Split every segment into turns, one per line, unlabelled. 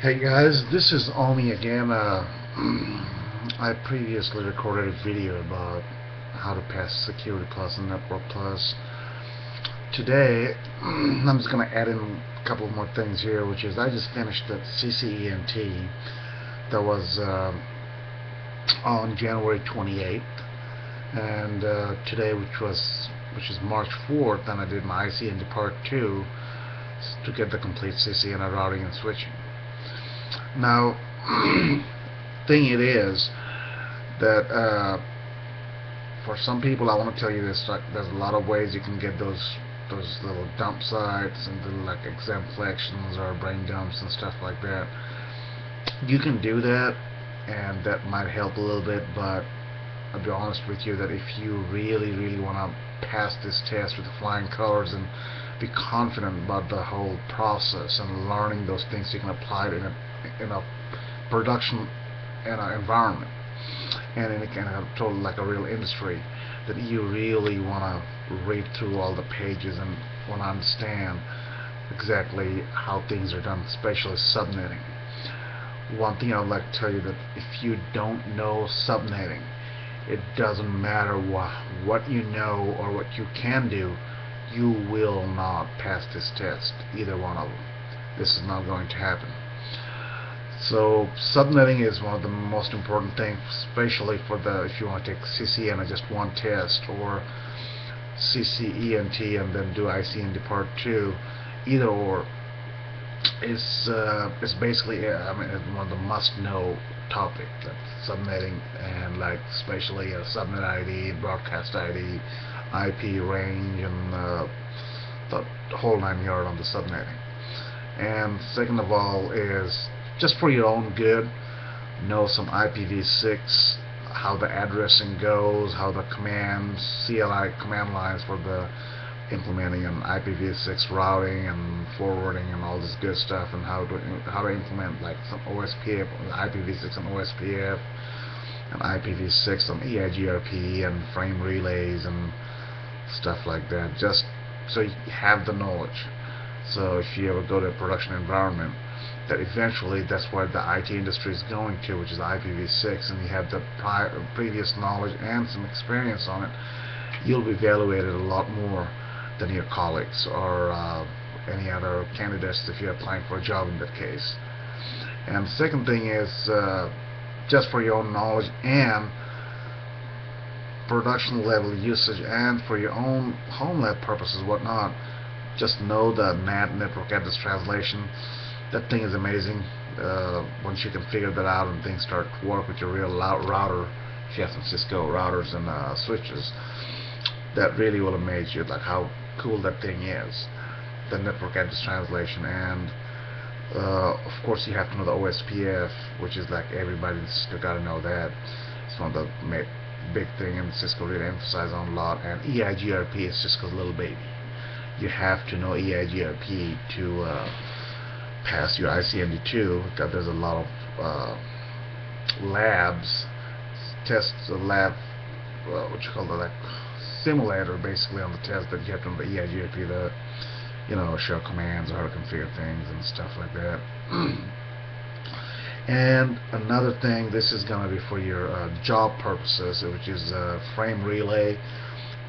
Hey guys, this is Omi again. I previously recorded a video about how to pass Security Plus and Network Plus. Today, I'm just going to add in a couple more things here, which is I just finished that CCENT that was on January 28th, and today, which is March 4th, and I did my ICNT Part 2 to get the complete CCNA routing and switching. Now, thing it is that for some people, I want to tell you this: like, there's a lot of ways you can get those little dump sites and little like exempt collections or brain dumps and stuff like that. You can do that, and that might help a little bit. But I'll be honest with you that if you really want to pass this test with flying colors and be confident about the whole process and learning those things you can apply it in a production environment and in a kind of total like a real industry, that you really want to read through all the pages and want to understand exactly how things are done, especially subnetting. One thing I would like to tell you, that if you don't know subnetting, it doesn't matter what you know or what you can do, you will not pass this test, either one of them. This is not going to happen. So subnetting is one of the most important things, especially for if you want to take CCNA just one test, or CCENT and then do ICNT Part 2. Either or is basically one of the must-know topic, like subnetting, and like especially a subnet ID, broadcast ID, IP range, and the whole nine yards on the subnetting. And second of all is, just for your own good, know some IPv6, how the addressing goes, how the commands, CLI command lines for the implementing an IPv6 routing and forwarding and all this good stuff, and how to implement like some OSPF, IPv6 and OSPF, and IPv6 on EIGRP and frame relays and stuff like that, just so you have the knowledge. So if you ever go to a production environment, that eventually that's where the IT industry is going to, which is IPv6, and you have the previous knowledge and some experience on it, you'll be evaluated a lot more than your colleagues or any other candidates if you're applying for a job in that case. And the second thing is, just for your own knowledge and production level usage and for your own home lab purposes, whatnot, just know the NAT, network address translation. That thing is amazing. Once you can figure that out and things start to work with your real router, if you have some Cisco routers and switches, that really will amaze you, like how cool that thing is, the network address translation. And of course you have to know the OSPF, which is like everybody in Cisco got to know that. It's one of the big thing, and Cisco really emphasizes on a lot. And EIGRP is Cisco's little baby. You have to know EIGRP to pass your ICNT2, because there's a lot of labs, tests, lab, what you call the like simulator basically on the test, that you have to know the EIGRP, the share commands, or how to configure things and stuff like that. And another thing, this is going to be for your job purposes, which is frame relay.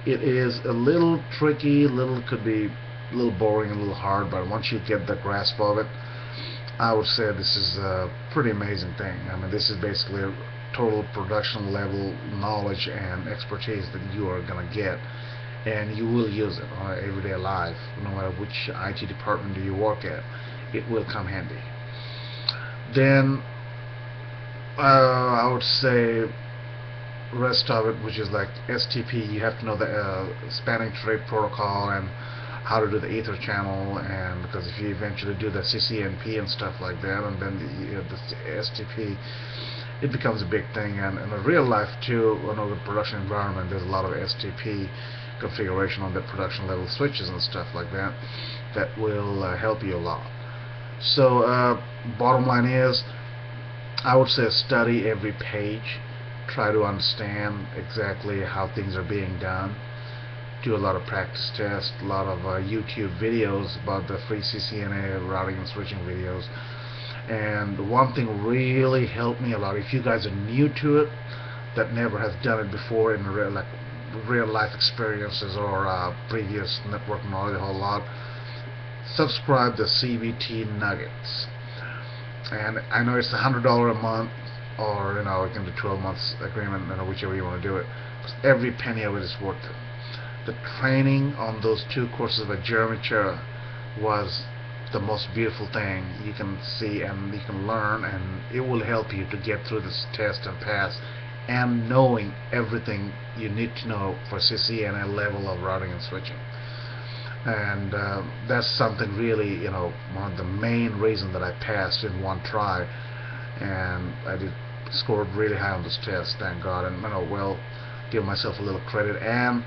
It is a little tricky, could be a little boring, a little hard, but once you get the grasp of it, I would say this is a pretty amazing thing. I mean, this is basically a total production level knowledge and expertise that you are going to get, and you will use it on everyday life, no matter which IT department do you work at. It will come handy. Then I would say rest of it, which is like STP, you have to know the spanning tree protocol and how to do the ether channel, and because if you eventually do the CCNP and stuff like that, and then the STP, it becomes a big thing. And in real life too, the production environment, there's a lot of STP configuration on the production level switches and stuff like that, that will help you a lot. So bottom line is, I would say study every page, try to understand exactly how things are being done, do a lot of practice tests, a lot of YouTube videos about the free CCNA routing and switching videos, And one thing really helped me a lot, if you guys are new to it, that never has done it before in real life experiences or previous network knowledge a whole lot, subscribe to CBT Nuggets. And I know it's $100 a month, or you can do 12 months agreement, whichever you want to do it. But every penny of it is worth it. The training on those 2 courses by Jeremy Chera was the most beautiful thing you can see and you can learn, and it will help you to get through this test and pass, and knowing everything you need to know for CCNA level of routing and switching. And that's something really, one of the main reasons that I passed in one try, and I scored really high on this test, thank God. And well, give myself a little credit, and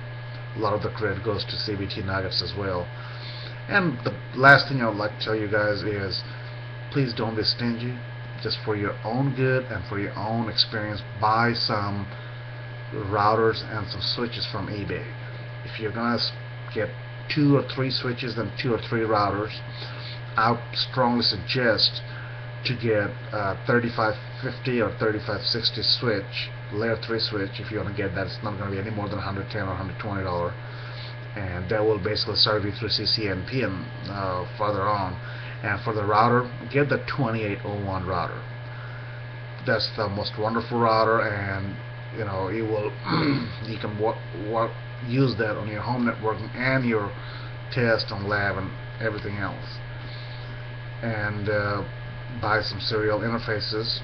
a lot of the credit goes to CBT Nuggets as well. And the last thing I would like to tell you guys is, please don't be stingy. Just for your own good and for your own experience, buy some routers and some switches from eBay. If you're gonna get 2 or 3 switches and 2 or 3 routers, I would strongly suggest to get 3550 or 3560 switch, layer 3 switch. If you want to get that, it's not going to be any more than $110 or $120, and that will basically serve you through CCNP and further on. And for the router, get the 2801 router. That's the most wonderful router, and it will you can use that on your home networking and your test and lab and everything else. And buy some serial interfaces,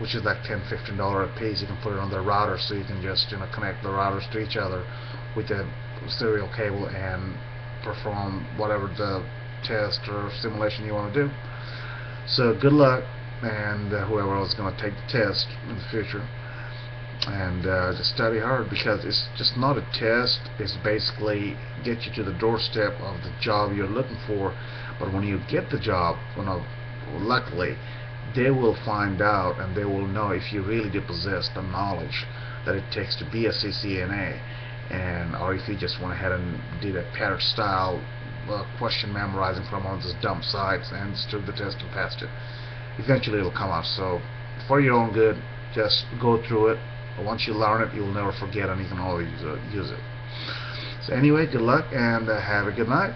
which is like $10–15 a piece. You can put it on the router, so you can just connect the routers to each other with a serial cable and perform whatever the test or simulation you want to do. So good luck, and whoever else is going to take the test in the future, and just study hard, because it's just not a test. It's basically get you to the doorstep of the job you're looking for. But when you get the job, luckily they will find out, and they will know if you really do possess the knowledge that it takes to be a CCNA, or if you just went ahead and did a parrot style question memorizing from one of those dumb sites and stood the test and passed it. Eventually it'll come out. So for your own good, just go through it. Once you learn it, you'll never forget, and you can always use it. So anyway, good luck, and have a good night.